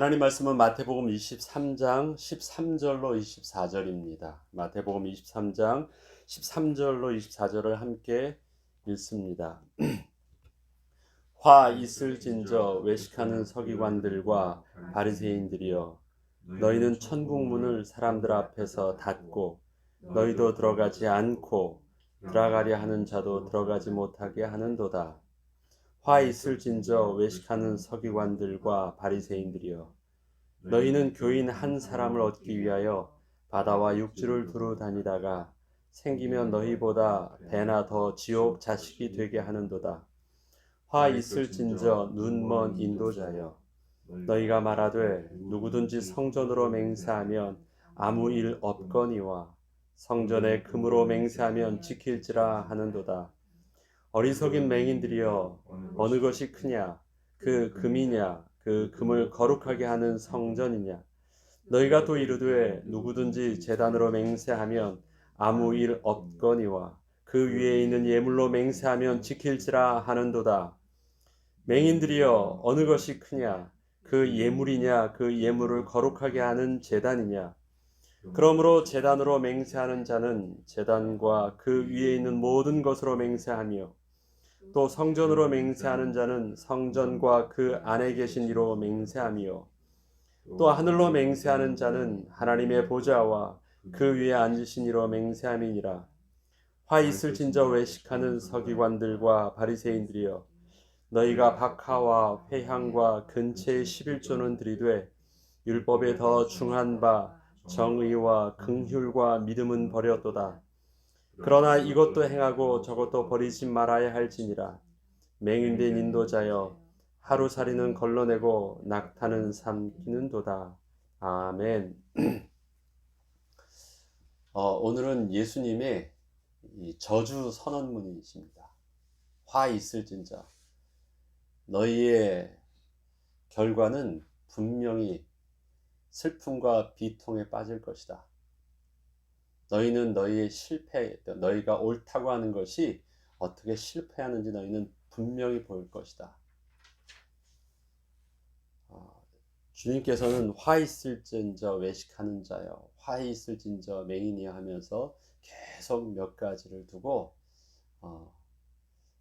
하나님 말씀은 마태복음 23장 13절로 24절입니다. 마태복음 23장 13절로 24절을 함께 읽습니다. 화 있을진저 외식하는 서기관들과 바리새인들이여, 너희는 천국문을 사람들 앞에서 닫고 너희도 들어가지 않고 들어가려 하는 자도 들어가지 못하게 하는도다. 화 있을진저 외식하는 서기관들과 바리새인들이여, 너희는 교인 한 사람을 얻기 위하여 바다와 육지를 두루 다니다가 생기면 너희보다 배나 더 지옥 자식이 되게 하는도다. 화 있을진저 눈먼 인도자여, 너희가 말하되 누구든지 성전으로 맹세하면 아무 일 없거니와 성전에 금으로 맹세하면 지킬지라 하는도다. 어리석인 맹인들이여, 어느 것이 크냐? 그 금이냐? 그 금을 거룩하게 하는 성전이냐? 너희가 또 이르되 누구든지 제단으로 맹세하면 아무 일 없거니와 그 위에 있는 예물로 맹세하면 지킬지라 하는도다. 맹인들이여, 어느 것이 크냐? 그 예물이냐? 그 예물을 거룩하게 하는 제단이냐? 그러므로 제단으로 맹세하는 자는 제단과 그 위에 있는 모든 것으로 맹세하며, 또 성전으로 맹세하는 자는 성전과 그 안에 계신 이로 맹세하며, 또 하늘로 맹세하는 자는 하나님의 보좌와 그 위에 앉으신 이로 맹세함이니라. 화 있을진저 외식하는 서기관들과 바리새인들이여, 너희가 박하와 회향과 근체의 11조는 들이되 율법에 더 중한 바 정의와 긍휼과 믿음은 버렸도다. 그러나 이것도 행하고 저것도 버리지 말아야 할지니라. 맹인된 인도자여, 하루살이는 걸러내고 낙타는 삼키는도다. 아멘. 오늘은 예수님의 이 저주 선언문이십니다. 화 있을진저, 너희의 결과는 분명히 슬픔과 비통에 빠질 것이다. 너희는 너희의 실패, 너희가 옳다고 하는 것이 어떻게 실패하는지 너희는 분명히 보일 것이다. 주님께서는 화 있을진저 외식하는 자여, 화 있을진저 맹인이여 하면서 계속 몇 가지를 두고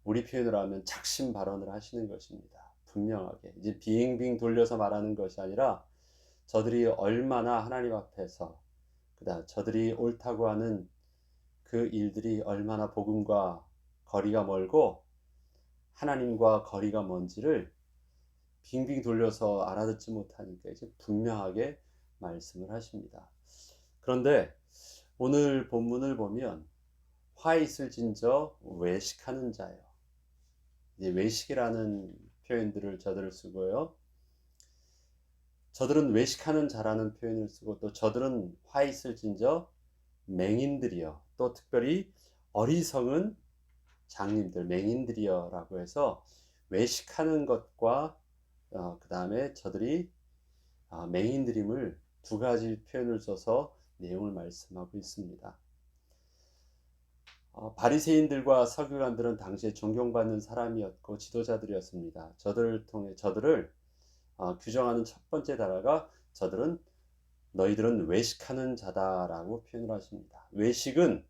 우리 표현으로 하면 작심 발언을 하시는 것입니다. 분명하게 이제 빙빙 돌려서 말하는 것이 아니라 저들이 얼마나 하나님 앞에서, 그다음 저들이 옳다고 하는 그 일들이 얼마나 복음과 거리가 멀고 하나님과 거리가 먼지를 빙빙 돌려서 알아듣지 못하니까 이제 분명하게 말씀을 하십니다. 그런데 오늘 본문을 보면 화 있을진저 외식하는 자요. 이제 외식이라는 표현들을 저들을 쓰고요. 저들은 외식하는 자라는 표현을 쓰고, 또 저들은 화 있을진저 맹인들이요. 또 특별히 어리석은 장님들, 맹인들이여 라고 해서 외식하는 것과 그 다음에 저들이 맹인들임을 두 가지 표현을 써서 내용을 말씀하고 있습니다. 바리새인들과 서기관들은 당시에 존경받는 사람이었고 지도자들이었습니다. 저들을 규정하는 첫 번째 단어가, 너희들은 외식하는 자다라고 표현을 하십니다. 외식은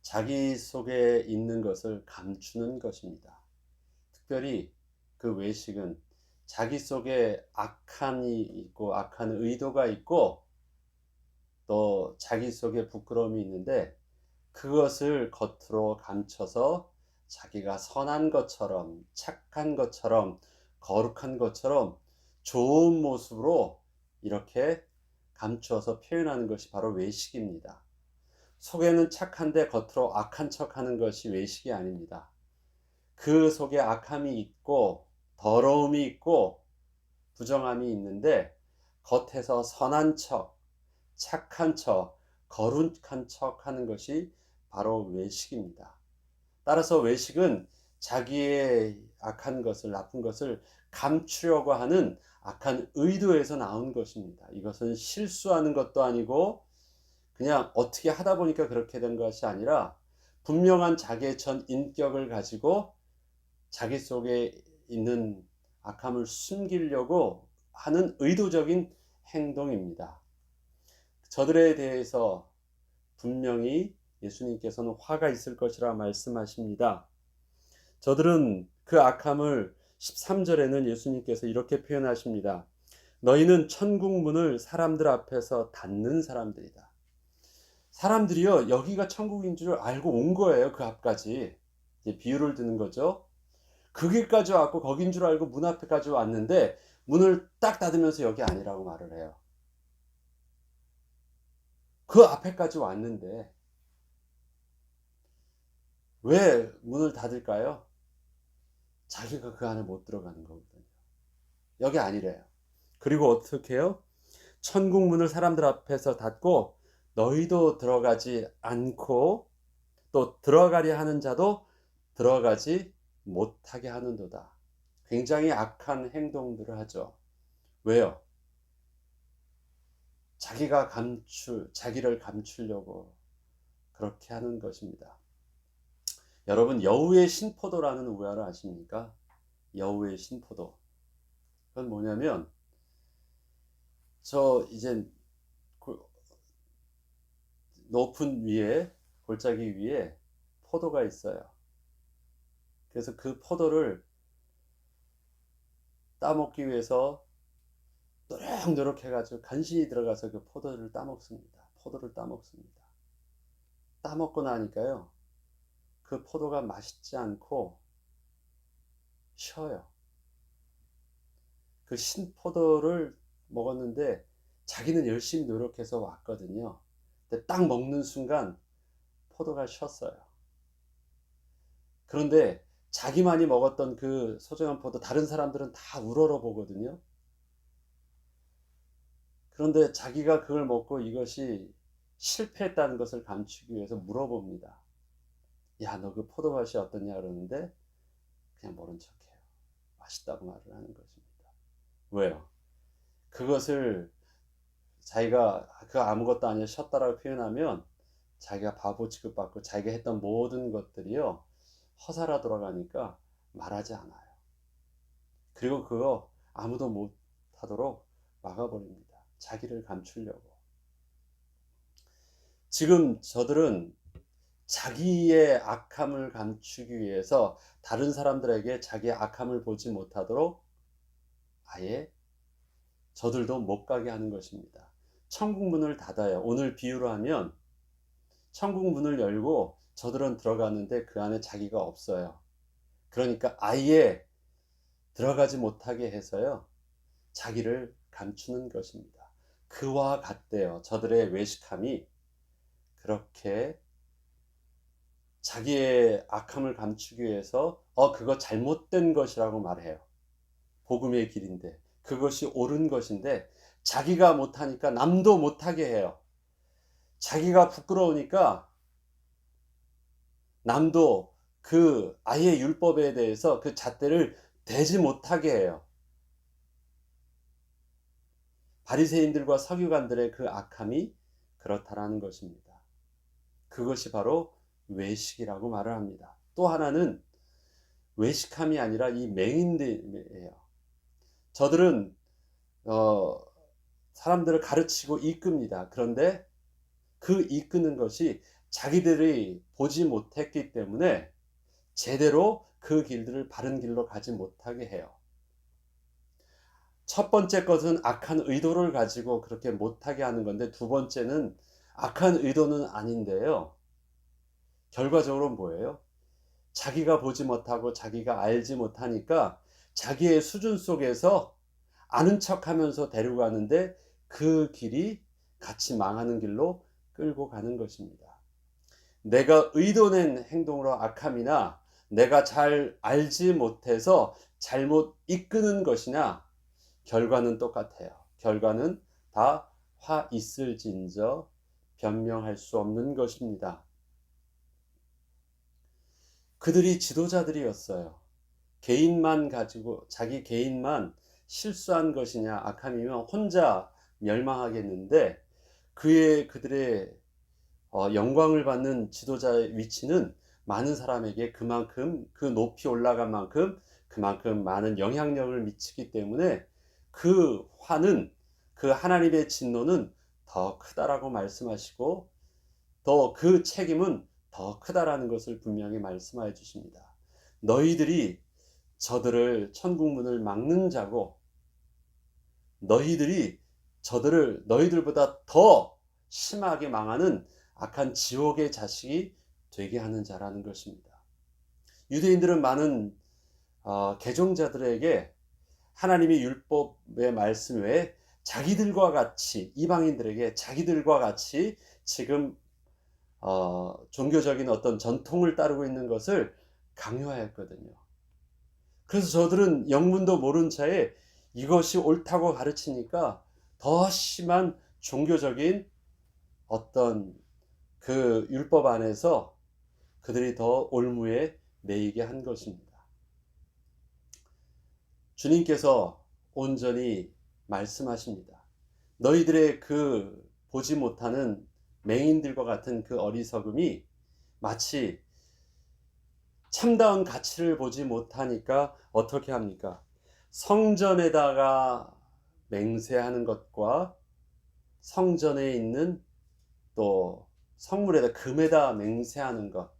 자기 속에 있는 것을 감추는 것입니다. 특별히 그 외식은 자기 속에 악한이 있고 악한 의도가 있고 또 자기 속에 부끄러움이 있는데, 그것을 겉으로 감춰서 자기가 선한 것처럼, 착한 것처럼, 거룩한 것처럼 좋은 모습으로 이렇게 감추어서 표현하는 것이 바로 외식입니다. 속에는 착한데 겉으로 악한 척하는 것이 외식이 아닙니다. 그 속에 악함이 있고 더러움이 있고 부정함이 있는데 겉에서 선한 척, 착한 척, 거룩한 척 하는 것이 바로 외식입니다. 따라서 외식은 자기의 악한 것을, 나쁜 것을 감추려고 하는 악한 의도에서 나온 것입니다. 이것은 실수하는 것도 아니고 그냥 어떻게 하다 보니까 그렇게 된 것이 아니라 분명한 자기의 전 인격을 가지고 자기 속에 있는 악함을 숨기려고 하는 의도적인 행동입니다. 저들에 대해서 분명히 예수님께서는 화가 있을 것이라 말씀하십니다. 저들은 그 악함을 13절에는 예수님께서 이렇게 표현하십니다. 너희는 천국 문을 사람들 앞에서 닫는 사람들이다. 사람들이요, 여기가 천국인 줄 알고 온 거예요. 그 앞까지. 비유를 드는 거죠. 그 길까지 왔고 거긴 줄 알고 문 앞에까지 왔는데 문을 딱 닫으면서 여기 아니라고 말을 해요. 그 앞에까지 왔는데 왜 문을 닫을까요? 자기가 그 안에 못 들어가는 거거든요. 여기 아니래요. 그리고 어떻게 해요? 천국 문을 사람들 앞에서 닫고 너희도 들어가지 않고 또 들어가려 하는 자도 들어가지 못하게 하는도다. 굉장히 악한 행동들을 하죠. 왜요? 자기를 감추려고 그렇게 하는 것입니다. 여러분, 여우의 신포도라는 우화를 아십니까? 여우의 신포도. 그건 뭐냐면, 이제 높은 위에, 골짜기 위에 포도가 있어요. 그래서 그 포도를 따먹기 위해서 노력노력 해가지고 간신히 들어가서 그 포도를 따먹습니다. 따먹고 나니까요, 그 포도가 맛있지 않고 쉬어요. 그 신포도를 먹었는데 자기는 열심히 노력해서 왔거든요. 근데 딱 먹는 순간 포도가 쉬었어요. 그런데 자기만이 먹었던 그 소중한 포도 다른 사람들은 다 우러러 보거든요. 그런데 자기가 그걸 먹고 이것이 실패했다는 것을 감추기 위해서 물어봅니다. 야, 너 그 포도 맛이 어떠냐 그러는데 그냥 모른 척해요. 맛있다고 말을 하는 것입니다. 왜요? 그것을 자기가 그 아무것도 아니야 쉬었다라고 표현하면 자기가 바보 취급받고 자기가 했던 모든 것들이요 허사라 돌아가니까 말하지 않아요. 그리고 그거 아무도 못하도록 막아버립니다. 자기를 감추려고. 지금 저들은 자기의 악함을 감추기 위해서 다른 사람들에게 자기의 악함을 보지 못하도록 아예 저들도 못 가게 하는 것입니다. 천국 문을 닫아요. 오늘 비유로 하면 천국 문을 열고 저들은 들어가는데 그 안에 자기가 없어요. 그러니까 아예 들어가지 못하게 해서요 자기를 감추는 것입니다. 그와 같대요. 저들의 외식함이 그렇게 자기의 악함을 감추기 위해서 그거 잘못된 것이라고 말해요. 복음의 길인데 그것이 옳은 것인데 자기가 못하니까 남도 못하게 해요. 자기가 부끄러우니까 남도 그 아예 율법에 대해서 그 잣대를 대지 못하게 해요. 바리새인들과 서기관들의 그 악함이 그렇다라는 것입니다. 그것이 바로 외식이라고 말을 합니다. 또 하나는 외식함이 아니라 이 맹인들이에요. 저들은 사람들을 가르치고 이끕니다. 그런데 그 이끄는 것이 자기들이 보지 못했기 때문에 제대로 그 길들을 바른 길로 가지 못하게 해요. 첫 번째 것은 악한 의도를 가지고 그렇게 못하게 하는 건데 두 번째는 악한 의도는 아닌데요. 결과적으로 뭐예요? 자기가 보지 못하고 자기가 알지 못하니까 자기의 수준 속에서 아는 척하면서 데려가는데 그 길이 같이 망하는 길로 끌고 가는 것입니다. 내가 의도낸 행동으로 악함이나 내가 잘 알지 못해서 잘못 이끄는 것이나 결과는 똑같아요. 결과는 다 화 있을진저 변명할 수 없는 것입니다. 그들이 지도자들이었어요. 개인만 가지고 자기 개인만 실수한 것이냐 악함이면 혼자 멸망하겠는데 그들의 영광을 받는 지도자의 위치는 많은 사람에게 그만큼 그 높이 올라간 만큼 그만큼 많은 영향력을 미치기 때문에 그 화는, 그 하나님의 진노는 더 크다라고 말씀하시고 또 그 책임은 더 크다라는 것을 분명히 말씀하여 주십니다. 너희들이 저들을 천국문을 막는 자고 너희들이 저들을 너희들보다 더 심하게 망하는 악한 지옥의 자식이 되게 하는 자라는 것입니다. 유대인들은 많은 개종자들에게 하나님의 율법의 말씀 외에 자기들과 같이 이방인들에게 자기들과 같이 지금 종교적인 어떤 전통을 따르고 있는 것을 강요하였거든요. 그래서 저들은 영문도 모른 채에 이것이 옳다고 가르치니까 더 심한 종교적인 어떤 그 율법 안에서 그들이 더 올무에 매이게 한 것입니다. 주님께서 온전히 말씀하십니다. 너희들의 그 보지 못하는 맹인들과 같은 그 어리석음이 마치 참다운 가치를 보지 못하니까 어떻게 합니까? 성전에다가 맹세하는 것과 성전에 있는 또 성물에다 금에다 맹세하는 것,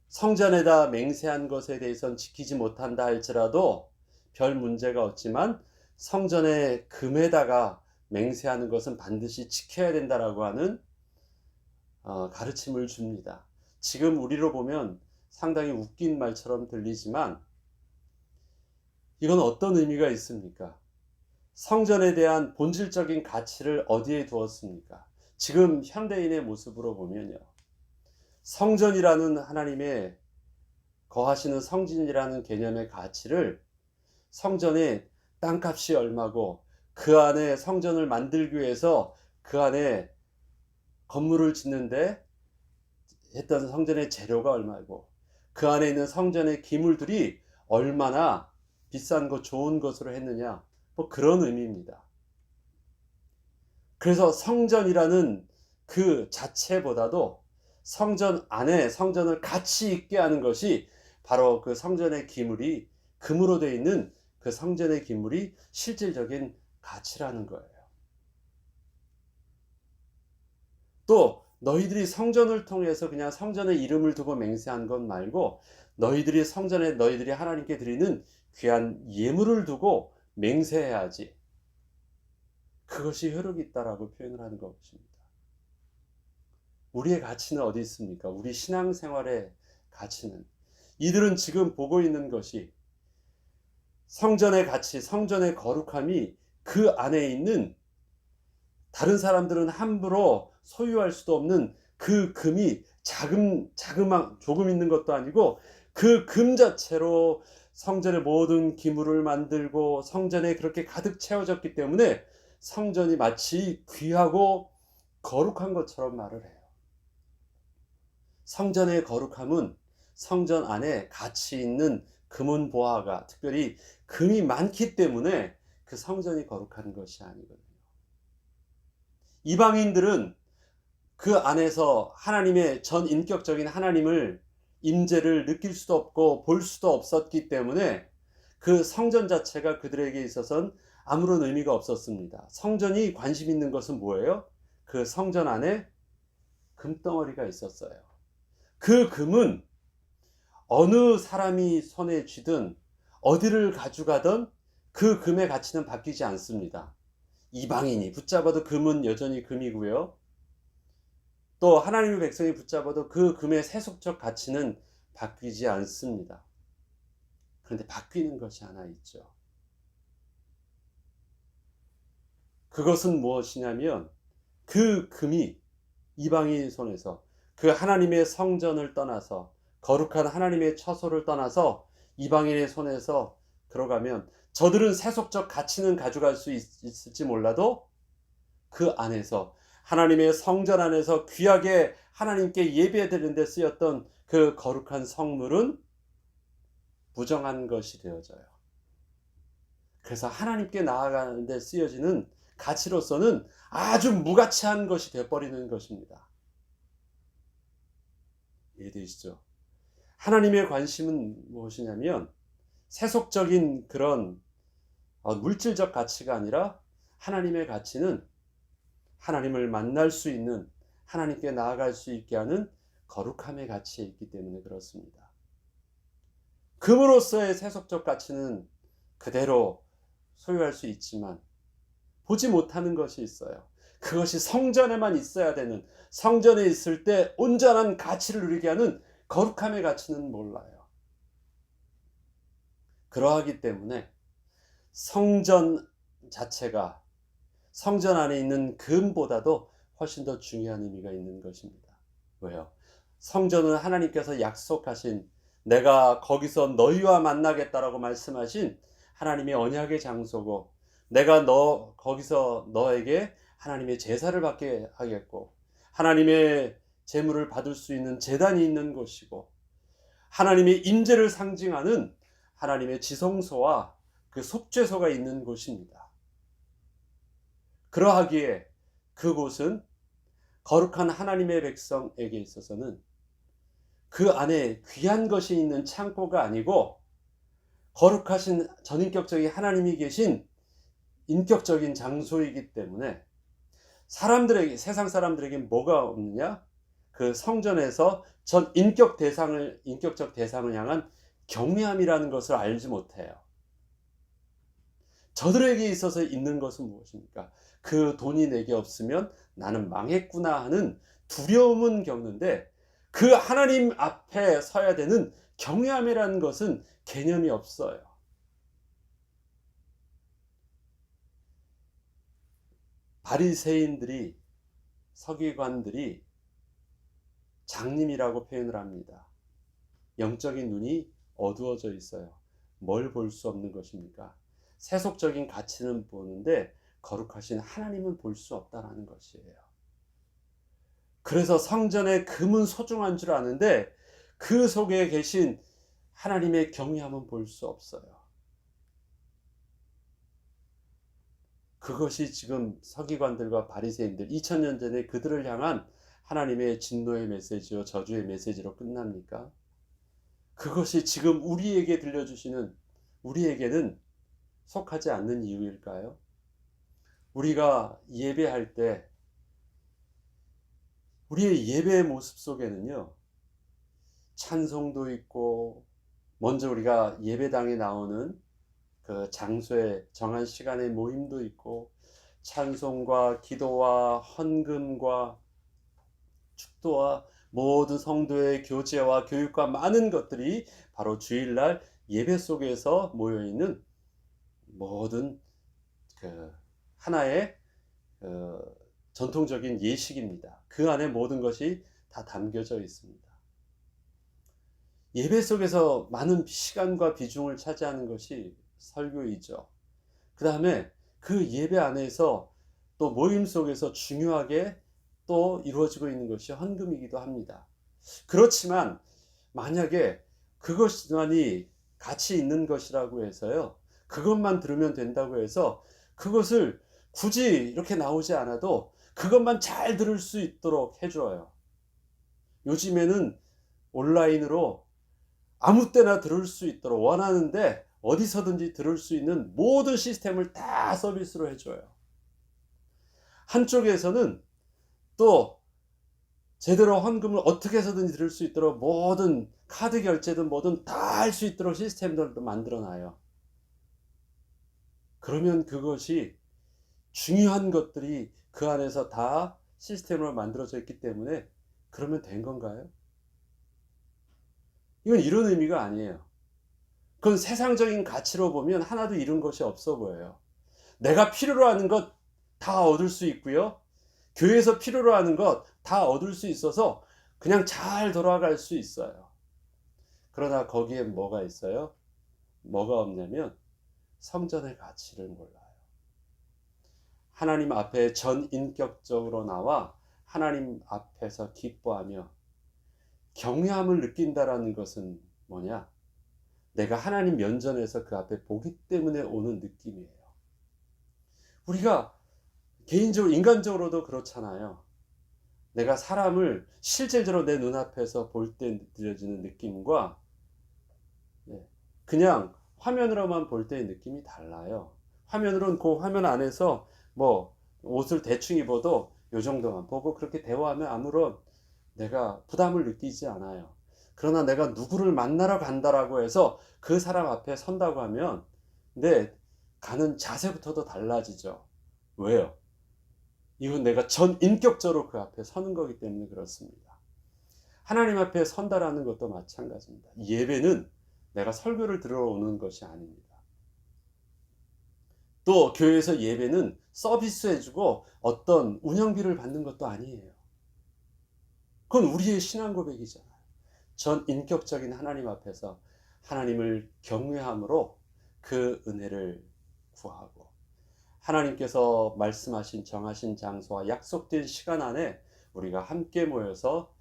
성전에다 맹세한 것에 대해서는 지키지 못한다 할지라도 별 문제가 없지만 성전의 금에다가 맹세하는 것은 반드시 지켜야 된다라고 하는 가르침을 줍니다. 지금 우리로 보면 상당히 웃긴 말처럼 들리지만 이건 어떤 의미가 있습니까? 성전에 대한 본질적인 가치를 어디에 두었습니까? 지금 현대인의 모습으로 보면요. 성전이라는 하나님의 거하시는 성전이라는 개념의 가치를 성전의 땅값이 얼마고 그 안에 성전을 만들기 위해서 그 안에 건물을 짓는데 했던 성전의 재료가 얼마고 그 안에 있는 성전의 기물들이 얼마나 비싼 것 좋은 것으로 했느냐 뭐 그런 의미입니다. 그래서 성전이라는 그 자체보다도 성전 안에 성전을 가치 있게 하는 것이 바로 그 성전의 기물이 금으로 되어 있는 그 성전의 기물이 실질적인 가치라는 거예요. 또 너희들이 성전을 통해서 그냥 성전의 이름을 두고 맹세한 것 말고 너희들이 성전에 너희들이 하나님께 드리는 귀한 예물을 두고 맹세해야지. 그것이 효력이 있다라고 표현을 하는 것입니다. 우리의 가치는 어디 있습니까? 우리 신앙생활의 가치는 이들은 지금 보고 있는 것이 성전의 가치, 성전의 거룩함이 그 안에 있는 다른 사람들은 함부로 소유할 수도 없는 그 금이 조금 있는 것도 아니고 그 금 자체로 성전의 모든 기물을 만들고 성전에 그렇게 가득 채워졌기 때문에 성전이 마치 귀하고 거룩한 것처럼 말을 해요. 성전의 거룩함은 성전 안에 가치 있는 금은 보화가 특별히 금이 많기 때문에 그 성전이 거룩한 것이 아니거든요. 이방인들은 그 안에서 하나님의 전 인격적인 하나님을 임재를 느낄 수도 없고 볼 수도 없었기 때문에 그 성전 자체가 그들에게 있어서는 아무런 의미가 없었습니다. 성전이 관심 있는 것은 뭐예요? 그 성전 안에 금덩어리가 있었어요. 그 금은 어느 사람이 손에 쥐든 어디를 가져가든 그 금의 가치는 바뀌지 않습니다. 이방인이 붙잡아도 금은 여전히 금이고요. 또 하나님의 백성이 붙잡아도 그 금의 세속적 가치는 바뀌지 않습니다. 그런데 바뀌는 것이 하나 있죠. 그것은 무엇이냐면 그 금이 이방인 손에서 그 하나님의 성전을 떠나서 거룩한 하나님의 처소를 떠나서 이방인의 손에서 들어가면 저들은 세속적 가치는 가져갈 수 있을지 몰라도 그 안에서 하나님의 성전 안에서 귀하게 하나님께 예배드리는 데 쓰였던 그 거룩한 성물은 부정한 것이 되어져요. 그래서 하나님께 나아가는 데 쓰여지는 가치로서는 아주 무가치한 것이 되어버리는 것입니다. 이해되시죠? 하나님의 관심은 무엇이냐면 세속적인 그런 물질적 가치가 아니라 하나님의 가치는 하나님을 만날 수 있는, 하나님께 나아갈 수 있게 하는 거룩함의 가치에 있기 때문에 그렇습니다. 금으로서의 세속적 가치는 그대로 소유할 수 있지만 보지 못하는 것이 있어요. 그것이 성전에만 있어야 되는, 성전에 있을 때 온전한 가치를 누리게 하는 거룩함의 가치는 몰라요. 그러하기 때문에 성전 자체가 성전 안에 있는 금보다도 훨씬 더 중요한 의미가 있는 것입니다. 왜요? 성전은 하나님께서 약속하신, 내가 거기서 너희와 만나겠다라고 말씀하신 하나님의 언약의 장소고, 내가 거기서 너에게 하나님의 제사를 받게 하겠고, 하나님의 제물을 받을 수 있는 제단이 있는 곳이고, 하나님의 임재를 상징하는 하나님의 지성소와 그 속죄소가 있는 곳입니다. 그러하기에 그곳은 거룩한 하나님의 백성에게 있어서는 그 안에 귀한 것이 있는 창고가 아니고, 거룩하신 전인격적인 하나님이 계신 인격적인 장소이기 때문에 사람들에게, 세상 사람들에게 뭐가 없느냐? 그 성전에서 인격적 대상을 향한 경외함이라는 것을 알지 못해요. 저들에게 있어서 있는 것은 무엇입니까? 그 돈이 내게 없으면 나는 망했구나 하는 두려움은 겪는데, 그 하나님 앞에 서야 되는 경외함이라는 것은 개념이 없어요. 바리새인들이, 서기관들이 장님이라고 표현을 합니다. 영적인 눈이 어두워져 있어요. 뭘 볼 수 없는 것입니까? 세속적인 가치는 보는데 거룩하신 하나님은 볼 수 없다라는 것이에요. 그래서 성전의 금은 소중한 줄 아는데 그 속에 계신 하나님의 경외함은 볼 수 없어요. 그것이 지금 서기관들과 바리새인들, 2000년 전에 그들을 향한 하나님의 진노의 메시지와 저주의 메시지로 끝납니까? 그것이 지금 우리에게 들려주시는, 우리에게는 속하지 않는 이유일까요? 우리가 예배할 때 우리의 예배의 모습 속에는요, 찬송도 있고, 먼저 우리가 예배당에 나오는 그 장소에 정한 시간의 모임도 있고, 찬송과 기도와 헌금과 축도와 모든 성도의 교제와 교육과 많은 것들이 바로 주일날 예배 속에서 모여있는 모든 그 하나의 전통적인 예식입니다. 그 안에 모든 것이 다 담겨져 있습니다. 예배 속에서 많은 시간과 비중을 차지하는 것이 설교이죠. 그 다음에 그 예배 안에서 또 모임 속에서 중요하게 또 이루어지고 있는 것이 헌금이기도 합니다. 그렇지만 만약에 그것만이 가치 있는 것이라고 해서요, 그것만 들으면 된다고 해서 그것을 굳이 이렇게 나오지 않아도 그것만 잘 들을 수 있도록 해줘요. 요즘에는 온라인으로 아무 때나 들을 수 있도록, 원하는데 어디서든지 들을 수 있는 모든 시스템을 다 서비스로 해줘요. 한쪽에서는 또 제대로 헌금을 어떻게 해서든지 들을 수 있도록 모든 카드 결제든 뭐든 다 할 수 있도록 시스템들도 만들어 놔요. 그러면 그것이 중요한 것들이 그 안에서 다 시스템으로 만들어져 있기 때문에 그러면 된 건가요? 이건 이런 의미가 아니에요. 그건 세상적인 가치로 보면 하나도 잃은 것이 없어 보여요. 내가 필요로 하는 것 다 얻을 수 있고요, 교회에서 필요로 하는 것 다 얻을 수 있어서 그냥 잘 돌아갈 수 있어요. 그러나 거기에 뭐가 있어요? 뭐가 없냐면 성전의 가치를 몰라요. 하나님 앞에 전인격적으로 나와 하나님 앞에서 기뻐하며 경외함을 느낀다라는 것은 뭐냐? 내가 하나님 면전에서 그 앞에 보기 때문에 오는 느낌이에요. 우리가 개인적으로, 인간적으로도 그렇잖아요. 내가 사람을 실제적으로 내 눈앞에서 볼 때 들려지는 느낌과 그냥 화면으로만 볼 때의 느낌이 달라요. 화면으로는 그 화면 안에서 뭐 옷을 대충 입어도 요 정도만 보고 그렇게 대화하면 아무런 내가 부담을 느끼지 않아요. 그러나 내가 누구를 만나러 간다라고 해서 그 사람 앞에 선다고 하면 내 가는 자세부터도 달라지죠. 왜요? 이건 내가 전 인격적으로 그 앞에 서는 거기 때문에 그렇습니다. 하나님 앞에 선다라는 것도 마찬가지입니다. 예배는 내가 설교를 들어오는 것이 아닙니다. 또 교회에서 예배는 서비스 해주고 어떤 운영비를 받는 것도 아니에요. 그건 우리의 신앙 고백이잖아요. 전 인격적인 하나님 앞에서 하나님을 경외함으로 그 은혜를 구하고 하나님께서 말씀하신 정하신 장소와 약속된 시간 안에 우리가 함께 모여서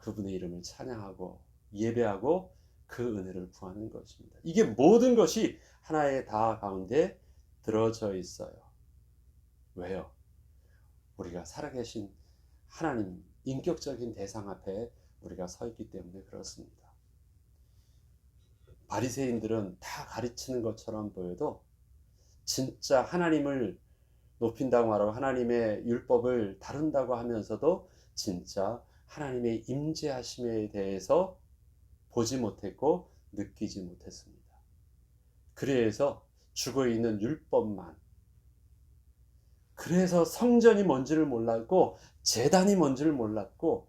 그분의 이름을 찬양하고 예배하고 그 은혜를 구하는 것입니다. 이게 모든 것이 하나의 다 가운데 들어져 있어요. 왜요? 우리가 살아계신 하나님 인격적인 대상 앞에 우리가 서 있기 때문에 그렇습니다. 바리새인들은 다 가르치는 것처럼 보여도 진짜 하나님을 높인다고 말하고 하나님의 율법을 다룬다고 하면서도 진짜 하나님의 임재하심에 대해서 보지 못했고 느끼지 못했습니다. 그래서 죽어있는 율법만, 그래서 성전이 뭔지를 몰랐고 제단이 뭔지를 몰랐고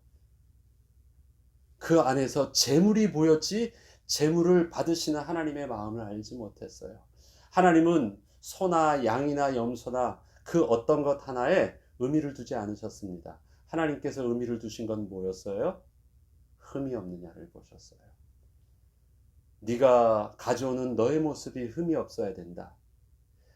그 안에서 제물이 보였지 제물을 받으시는 하나님의 마음을 알지 못했어요. 하나님은 소나 양이나 염소나 그 어떤 것 하나에 의미를 두지 않으셨습니다. 하나님께서 의미를 두신 건 뭐였어요? 흠이 없느냐를 보셨어요. 네가 가져오는 너의 모습이 흠이 없어야 된다.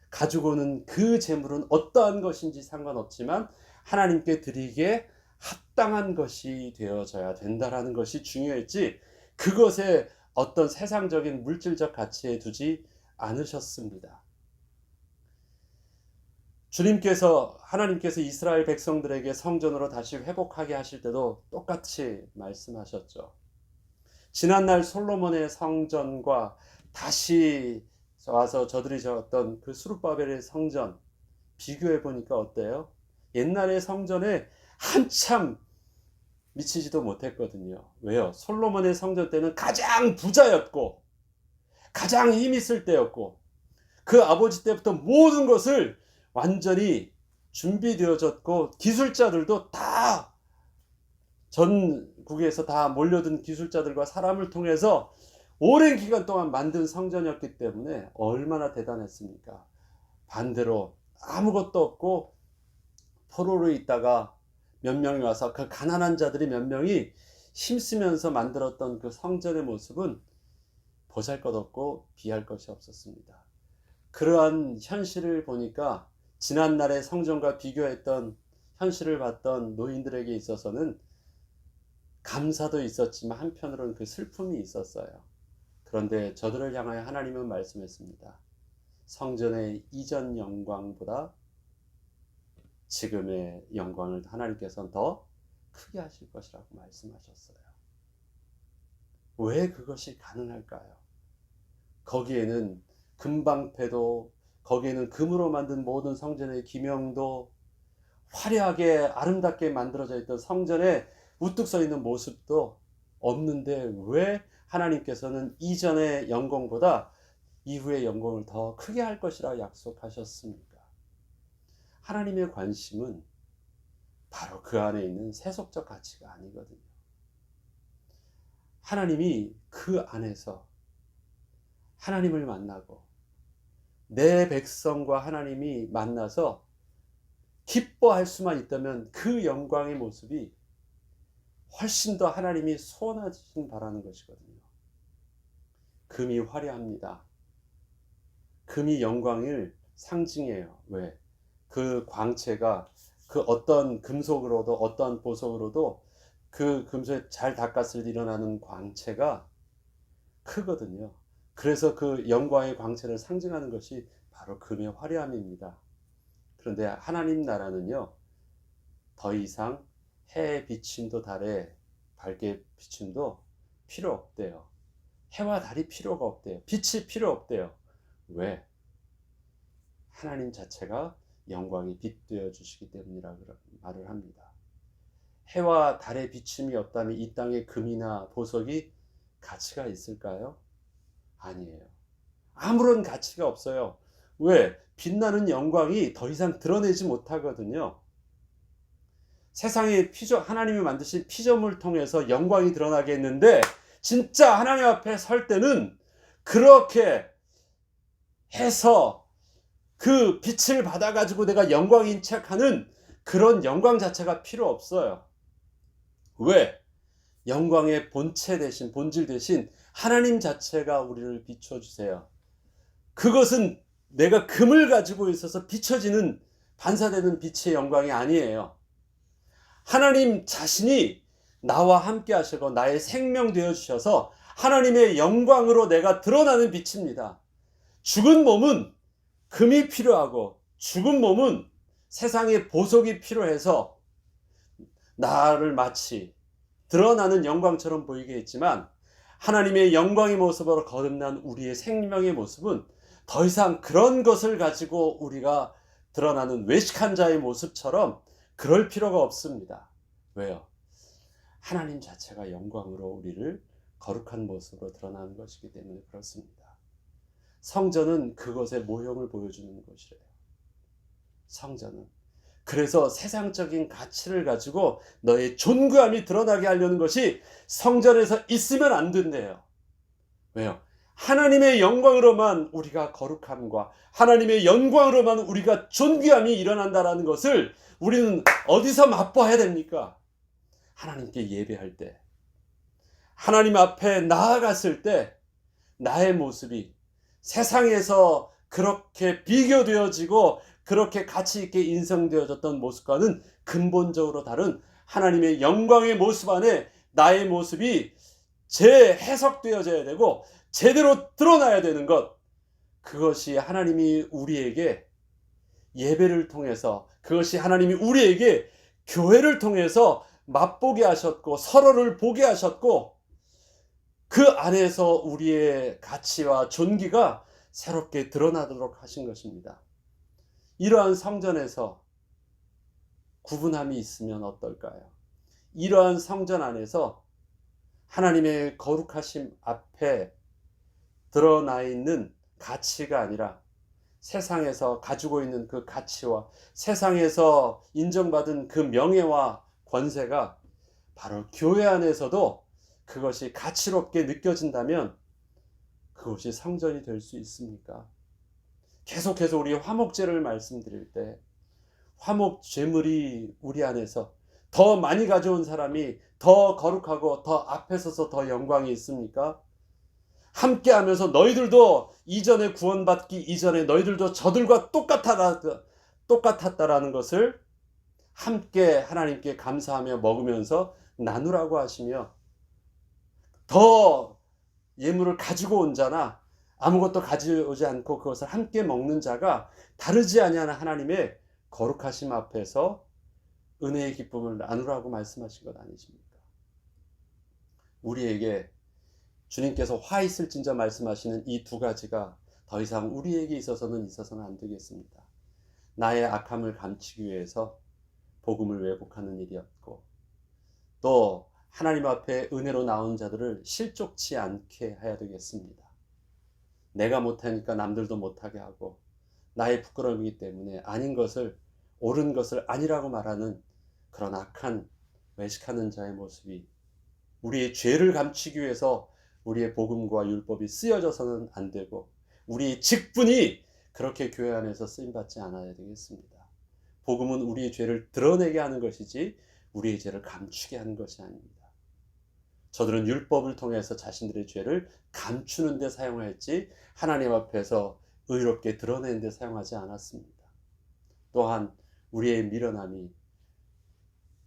가지고 오는 그 제물은 어떠한 것인지 상관없지만 하나님께 드리기에 합당한 것이 되어져야 된다라는 것이 중요했지, 그것에 어떤 세상적인 물질적 가치에 두지 않으셨습니다. 하나님께서 이스라엘 백성들에게 성전으로 다시 회복하게 하실 때도 똑같이 말씀하셨죠. 지난날 솔로몬의 성전과 다시 와서 저들이 지었던 그 스룹바벨의 성전 비교해 보니까 어때요? 옛날의 성전에 한참 미치지도 못했거든요. 왜요? 솔로몬의 성전 때는 가장 부자였고 가장 힘 있을 때였고 그 아버지 때부터 모든 것을 완전히 준비되어졌고 기술자들도 다 전국에서 다 몰려든 기술자들과 사람을 통해서 오랜 기간 동안 만든 성전이었기 때문에 얼마나 대단했습니까? 반대로 아무것도 없고 포로로 있다가 몇 명이 와서 그 가난한 자들이 몇 명이 힘쓰면서 만들었던 그 성전의 모습은 보잘것없고 비할 것이 없었습니다. 그러한 현실을 보니까 지난날의 성전과 비교했던 현실을 봤던 노인들에게 있어서는 감사도 있었지만 한편으로는 그 슬픔이 있었어요. 그런데 저들을 향하여 하나님은 말씀했습니다. 성전의 이전 영광보다 지금의 영광을 하나님께서는 더 크게 하실 것이라고 말씀하셨어요. 왜 그것이 가능할까요? 거기에는 금방패도, 거기에는 금으로 만든 모든 성전의 기명도, 화려하게 아름답게 만들어져 있던 성전에 우뚝 서 있는 모습도 없는데 왜 하나님께서는 이전의 영광보다 이후의 영광을 더 크게 할 것이라 약속하셨습니까? 하나님의 관심은 바로 그 안에 있는 세속적 가치가 아니거든요. 하나님이 그 안에서 하나님을 만나고 내 백성과 하나님이 만나서 기뻐할 수만 있다면 그 영광의 모습이 훨씬 더 하나님이 소원하시길 바라는 것이거든요. 금이 화려합니다. 금이 영광을 상징해요. 왜? 그 광채가 그 어떤 금속으로도 어떤 보석으로도 그 금속에 잘 닦았을 때 일어나는 광채가 크거든요. 그래서 그 영광의 광채를 상징하는 것이 바로 금의 화려함입니다. 그런데 하나님 나라는요, 더 이상 해의 비침도 달에 밝게 비침도 필요 없대요. 해와 달이 필요가 없대요. 빛이 필요 없대요. 왜? 하나님 자체가 영광의 빛 되어 주시기 때문이라고 말을 합니다. 해와 달의 비춤이 없다면 이 땅에 금이나 보석이 가치가 있을까요? 아니에요. 아무런 가치가 없어요. 왜? 빛나는 영광이 더 이상 드러내지 못하거든요. 세상에 하나님이 만드신 피조물 통해서 영광이 드러나게 했는데 진짜 하나님 앞에 설 때는 그렇게 해서 그 빛을 받아가지고 내가 영광인 척하는 그런 영광 자체가 필요 없어요. 왜? 영광의 본체 대신, 본질 대신 하나님 자체가 우리를 비춰주세요. 그것은 내가 금을 가지고 있어서 비춰지는, 반사되는 빛의 영광이 아니에요. 하나님 자신이 나와 함께 하시고 나의 생명 되어 주셔서 하나님의 영광으로 내가 드러나는 빛입니다. 죽은 몸은 금이 필요하고 죽은 몸은 세상의 보석이 필요해서 나를 마치 드러나는 영광처럼 보이게 했지만 하나님의 영광의 모습으로 거듭난 우리의 생명의 모습은 더 이상 그런 것을 가지고 우리가 드러나는 외식한 자의 모습처럼 그럴 필요가 없습니다. 왜요? 하나님 자체가 영광으로 우리를 거룩한 모습으로 드러나는 것이기 때문에 그렇습니다. 성전은 그것의 모형을 보여주는 것이래요. 성전은. 그래서 세상적인 가치를 가지고 너의 존귀함이 드러나게 하려는 것이 성전에서 있으면 안 된대요. 왜요? 하나님의 영광으로만 우리가 거룩함과 하나님의 영광으로만 우리가 존귀함이 일어난다는 것을 우리는 어디서 맛봐야 됩니까? 하나님께 예배할 때, 하나님 앞에 나아갔을 때 나의 모습이 세상에서 그렇게 비교되어지고 그렇게 가치 있게 인성되어졌던 모습과는 근본적으로 다른 하나님의 영광의 모습 안에 나의 모습이 재해석되어져야 되고 제대로 드러나야 되는 것, 그것이 하나님이 우리에게 예배를 통해서, 그것이 하나님이 우리에게 교회를 통해서 맛보게 하셨고 서로를 보게 하셨고 그 안에서 우리의 가치와 존귀가 새롭게 드러나도록 하신 것입니다. 이러한 성전에서 구분함이 있으면 어떨까요? 이러한 성전 안에서 하나님의 거룩하심 앞에 드러나 있는 가치가 아니라 세상에서 가지고 있는 그 가치와 세상에서 인정받은 그 명예와 권세가 바로 교회 안에서도 그것이 가치롭게 느껴진다면 그것이 성전이 될 수 있습니까? 계속해서 우리 화목제를 말씀드릴 때 화목 제물이 우리 안에서 더 많이 가져온 사람이 더 거룩하고 더 앞에 서서 더 영광이 있습니까? 함께 하면서 너희들도 이전에 구원받기 이전에 너희들도 저들과 똑같았다라는 것을 함께 하나님께 감사하며 먹으면서 나누라고 하시며, 더 예물을 가지고 온 자나 아무것도 가져오지 않고 그것을 함께 먹는 자가 다르지 아니하는 하나님의 거룩하심 앞에서 은혜의 기쁨을 나누라고 말씀하신 것 아니십니까? 우리에게 주님께서 화 있을진저 말씀하시는 이 두 가지가 더 이상 우리에게 있어서는 안 되겠습니다. 나의 악함을 감추기 위해서 복음을 왜곡하는 일이었고, 또 하나님 앞에 은혜로 나온 자들을 실족치 않게 해야 되겠습니다. 내가 못하니까 남들도 못하게 하고 나의 부끄러움이기 때문에 아닌 것을, 옳은 것을 아니라고 말하는 그런 악한 외식하는 자의 모습이 우리의 죄를 감추기 위해서 우리의 복음과 율법이 쓰여져서는 안 되고 우리의 직분이 그렇게 교회 안에서 쓰임받지 않아야 되겠습니다. 복음은 우리의 죄를 드러내게 하는 것이지 우리의 죄를 감추게 하는 것이 아닙니다. 저들은 율법을 통해서 자신들의 죄를 감추는 데 사용했지 하나님 앞에서 의롭게 드러내는 데 사용하지 않았습니다. 또한 우리의 미련함이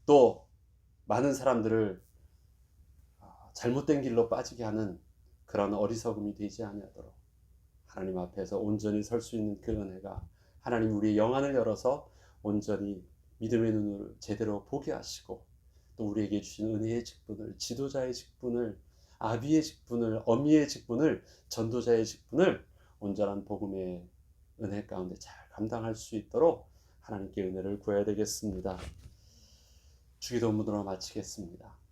또 많은 사람들을 잘못된 길로 빠지게 하는 그런 어리석음이 되지 아니하도록 하나님 앞에서 온전히 설 수 있는 그 은혜가, 하나님 우리의 영안을 열어서 온전히 믿음의 눈을 제대로 보게 하시고 또 우리에게 주신 은혜의 직분을, 지도자의 직분을, 아비의 직분을, 어미의 직분을, 전도자의 직분을 온전한 복음의 은혜 가운데 잘 감당할 수 있도록 하나님께 은혜를 구해야 되겠습니다. 주기도문으로 마치겠습니다.